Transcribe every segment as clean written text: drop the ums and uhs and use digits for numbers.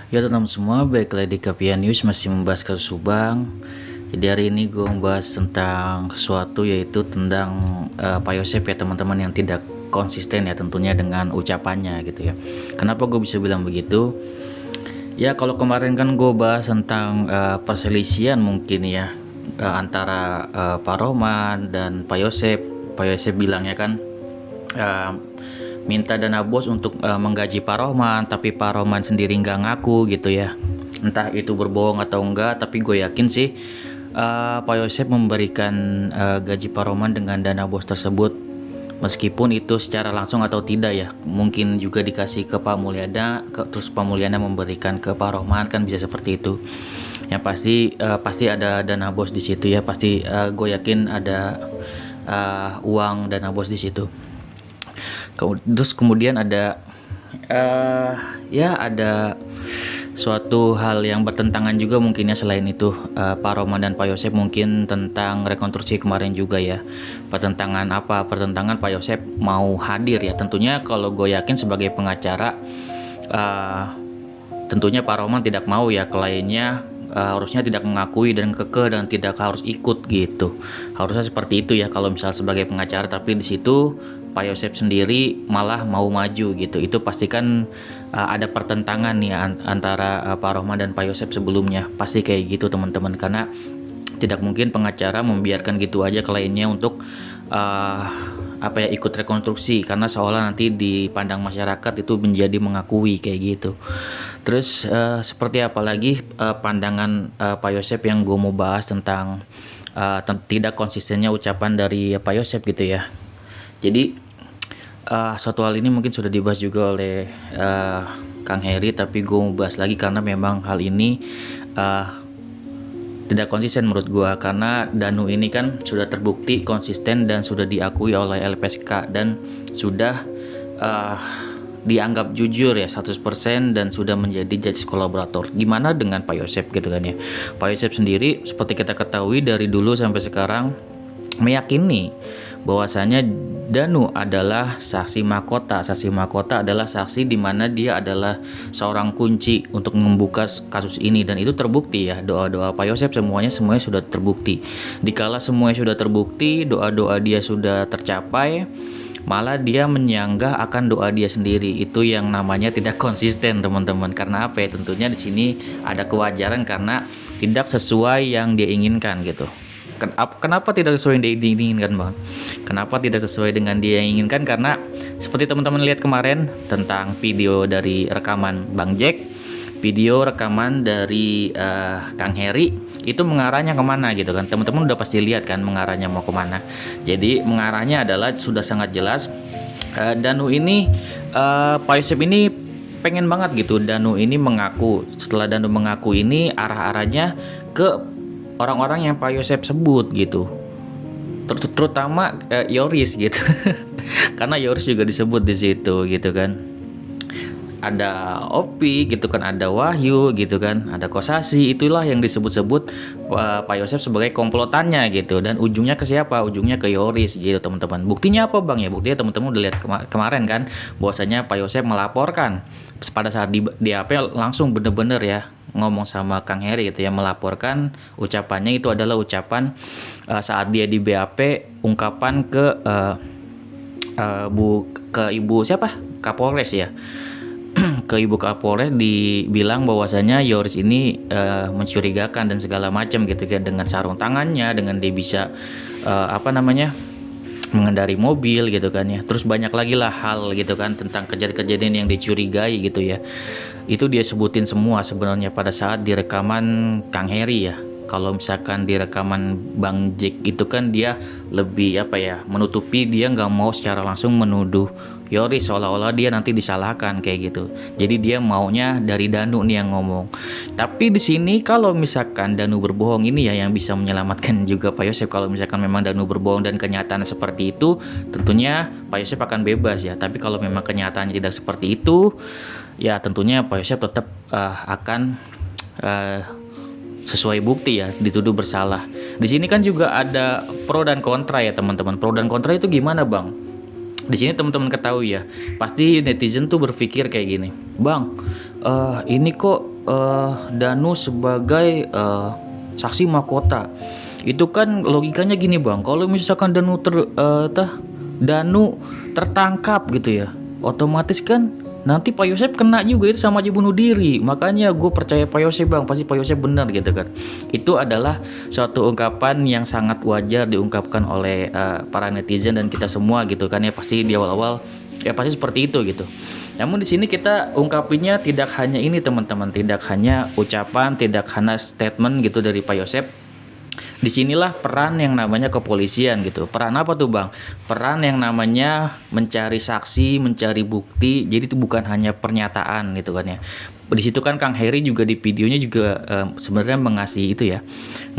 Ya teman-teman semua, baik lagi di Kapia News masih membahas kasus Subang. Jadi hari ini gue membahas tentang sesuatu yaitu tentang Pak Yosep ya teman-teman, yang tidak konsisten ya tentunya dengan ucapannya gitu ya. Kenapa gue bisa bilang begitu? Ya kalau kemarin kan gue bahas tentang perselisihan mungkin ya antara Pak Rohman dan Pak Yosep. Pak Yosep bilangnya kan eh, minta dana bos untuk menggaji Pak Rohman, tapi Pak Rohman sendiri nggak ngaku gitu ya. Entah itu berbohong atau enggak, tapi gue yakin sih Pak Yosep memberikan gaji Pak Rohman dengan dana bos tersebut, meskipun itu secara langsung atau tidak ya. Mungkin juga dikasih ke Pak Mulyana, terus Pak Mulyana memberikan ke Pak Rohman, kan bisa seperti itu. Yang pasti ada dana bos di situ ya. Pasti gue yakin ada uang dana bos di situ. Terus kemudian ada eh ya ada suatu hal yang bertentangan juga mungkin ya, selain itu Pak Roman dan Pak Yosep mungkin tentang rekonstruksi kemarin juga ya. Pertentangan apa? Pertentangan Pak Yosep mau hadir ya. Tentunya kalau gue yakin sebagai pengacara, eh, tentunya Pak Roman tidak mau ya kliennya harusnya tidak mengakui dan kekeh dan tidak harus ikut gitu. Harusnya seperti itu ya kalau misal sebagai pengacara, tapi di situ Pak Yosep sendiri malah mau maju gitu. Itu pastikan ada pertentangan nih antara Pak Rohman dan Pak Yosep sebelumnya. Pasti kayak gitu teman-teman, karena tidak mungkin pengacara membiarkan gitu aja kliennya untuk uh, ikut rekonstruksi, karena seolah nanti dipandang masyarakat itu menjadi mengakui kayak gitu. Terus seperti apa lagi pandangan Pak Yosep yang gue mau bahas tentang tidak konsistennya ucapan dari Pak Yosep gitu ya. Jadi suatu hal ini mungkin sudah dibahas juga oleh Kang Heri, tapi gue mau bahas lagi karena memang hal ini uh, tidak konsisten menurut gua, karena Danu ini kan sudah terbukti konsisten dan sudah diakui oleh LPSK dan sudah uh, dianggap jujur ya 100% dan sudah menjadi justice kolaborator. Gimana dengan Pak Yosep gitu kan ya. Pak Yosep sendiri seperti kita ketahui dari dulu sampai sekarang meyakini bahwasanya Danu adalah saksi mahkota. Saksi mahkota adalah saksi di mana dia adalah seorang kunci untuk membuka kasus ini, dan itu terbukti ya. Doa-doa Pak Yosep semuanya sudah terbukti. Dikala semuanya sudah terbukti, doa-doa dia sudah tercapai, malah dia menyanggah akan doa dia sendiri. Itu yang namanya tidak konsisten teman-teman. Karena apa ya? Tentunya di sini ada kewajaran karena tidak sesuai yang dia inginkan gitu. Kenapa tidak sesuai yang dia inginkan bang? Kenapa tidak sesuai dengan dia yang inginkan? Karena seperti teman-teman lihat kemarin tentang video dari rekaman Bang Jack, video rekaman dari Kang Heri, itu mengarahnya kemana gitu kan? Teman-teman udah pasti lihat kan mengarahnya mau kemana. Jadi mengarahnya adalah sudah sangat jelas. Danu ini Pak Yosep ini pengen banget gitu Danu ini mengaku. Setelah Danu mengaku ini arah-arahnya ke orang-orang yang Pak Yosep sebut gitu, terutama Yoris gitu. Karena Yoris juga disebut di situ gitu kan, ada Opi gitu kan, ada Wahyu gitu kan, ada Kosasi. Itulah yang disebut-sebut Pak Yosep sebagai komplotannya gitu, dan ujungnya ke siapa? Ujungnya ke Yoris gitu teman-teman. Buktinya apa bang ya? Buktinya teman-teman udah lihat kemarin kan, bahwasanya Pak Yosep melaporkan pada saat di AP langsung bener-bener ya ngomong sama Kang Heri gitu ya, melaporkan ucapannya itu adalah ucapan saat dia di BAP, ungkapan ke ibu siapa, Kapolres ya. Ke ibu Kapolres dibilang bahwasanya Yoris ini mencurigakan dan segala macam gitu kan, dengan sarung tangannya, dengan dia bisa mengendari mobil gitu kan ya. Terus banyak lagi lah hal gitu kan tentang kejadian-kejadian yang dicurigai gitu ya. Itu dia sebutin semua sebenarnya pada saat di rekaman Kang Heri ya. Kalau misalkan di rekaman Bang Jack itu kan dia lebih menutupi, dia nggak mau secara langsung menuduh Yoris, seolah-olah dia nanti disalahkan kayak gitu. Jadi dia maunya dari Danu nih yang ngomong. Tapi di sini kalau misalkan Danu berbohong, ini ya yang bisa menyelamatkan juga Pak Yosep. Kalau misalkan memang Danu berbohong dan kenyataan seperti itu, tentunya Pak Yosep akan bebas ya. Tapi kalau memang kenyataannya tidak seperti itu, ya tentunya Pak Yosep tetap akan sesuai bukti ya, dituduh bersalah. Di sini kan juga ada pro dan kontra ya teman-teman. Pro dan kontra itu gimana bang? Di sini teman-teman ketahui ya, pasti netizen tuh berpikir kayak gini, Bang, ini kok Danu sebagai saksi mahkota. Itu kan logikanya gini Bang, kalau misalkan Danu tertangkap gitu ya, otomatis kan nanti Pak Yosep kena juga, itu sama aja bunuh diri. Makanya gue percaya Pak Yosep Bang, pasti Pak Yosep benar gitu kan. Itu adalah suatu ungkapan yang sangat wajar diungkapkan oleh para netizen dan kita semua gitu kan ya, pasti di awal-awal ya pasti seperti itu gitu. Namun di sini kita ungkapinya tidak hanya ini teman-teman, tidak hanya ucapan, tidak hanya statement gitu dari Pak Yosep. Disinilah peran yang namanya kepolisian gitu. Peran apa tuh Bang? Peran yang namanya mencari saksi, mencari bukti. Jadi itu bukan hanya pernyataan gitu kan ya. Di situ kan Kang Heri juga di videonya juga sebenarnya mengasih itu ya,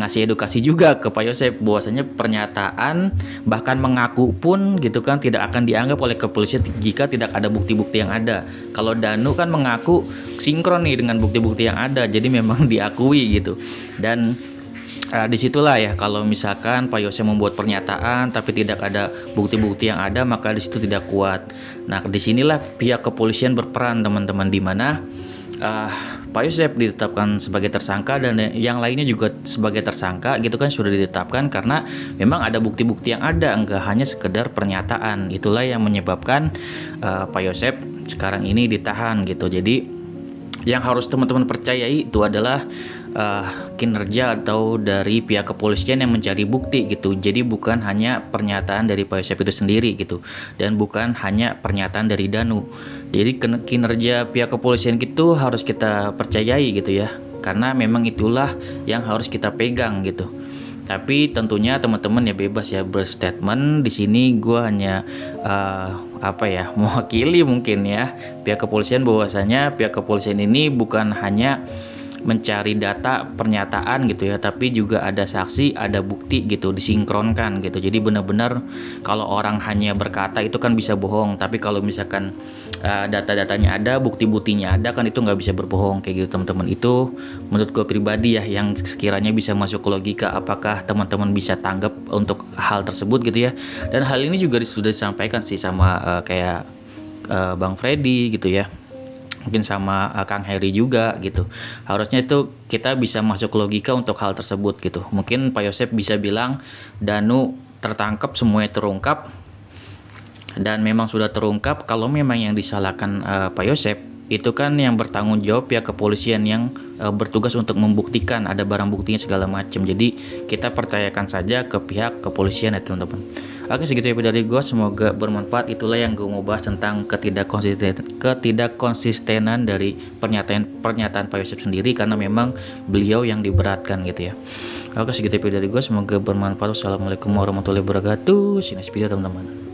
ngasih edukasi juga ke Pak Yosep bahwasanya pernyataan bahkan mengaku pun gitu kan tidak akan dianggap oleh kepolisian jika tidak ada bukti-bukti yang ada. Kalau Danu kan mengaku sinkron nih dengan bukti-bukti yang ada, jadi memang diakui gitu. Dan disitulah ya, kalau misalkan Pak Yosep membuat pernyataan tapi tidak ada bukti-bukti yang ada, maka disitu tidak kuat. Nah, disinilah pihak kepolisian berperan teman-teman, di mana Pak Yosep ditetapkan sebagai tersangka dan yang lainnya juga sebagai tersangka gitu kan, sudah ditetapkan karena memang ada bukti-bukti yang ada, enggak hanya sekedar pernyataan. Itulah yang menyebabkan Pak Yosep sekarang ini ditahan gitu. Jadi yang harus teman-teman percayai itu adalah kinerja atau dari pihak kepolisian yang mencari bukti gitu. Jadi bukan hanya pernyataan dari Pak Yosep itu sendiri gitu, dan bukan hanya pernyataan dari Danu. Jadi kinerja pihak kepolisian gitu harus kita percayai gitu ya, karena memang itulah yang harus kita pegang gitu. Tapi tentunya teman-teman ya bebas ya berstatement. Di sini gue hanya mewakili mungkin ya pihak kepolisian, bahwasanya pihak kepolisian ini bukan hanya mencari data pernyataan gitu ya, tapi juga ada saksi, ada bukti gitu, disinkronkan gitu. Jadi benar-benar kalau orang hanya berkata itu kan bisa bohong, tapi kalau misalkan data-datanya ada, bukti-buktinya ada, kan itu nggak bisa berbohong kayak gitu teman-teman. Itu menurut gue pribadi ya, yang sekiranya bisa masuk ke logika. Apakah teman-teman bisa tanggap untuk hal tersebut gitu ya. Dan hal ini juga sudah disampaikan sih sama kayak Bang Freddy gitu ya, mungkin sama Kang Heri juga gitu. Harusnya itu kita bisa masuk logika untuk hal tersebut gitu. Mungkin Pak Yosep bisa bilang Danu tertangkap, semuanya terungkap, dan memang sudah terungkap. Kalau memang yang disalahkan Pak Yosep, itu kan yang bertanggung jawab pihak kepolisian yang bertugas untuk membuktikan ada barang buktinya segala macam. Jadi kita percayakan saja ke pihak kepolisian ya teman-teman. Oke, segitu ya dari gue, semoga bermanfaat. Itulah yang gue mau bahas tentang ketidakkonsistenan dari pernyataan Pak Yosep sendiri, karena memang beliau yang diberatkan gitu ya. Oke, segitu ya dari gue, semoga bermanfaat. Wassalamualaikum warahmatullahi wabarakatuh. See you next video teman-teman.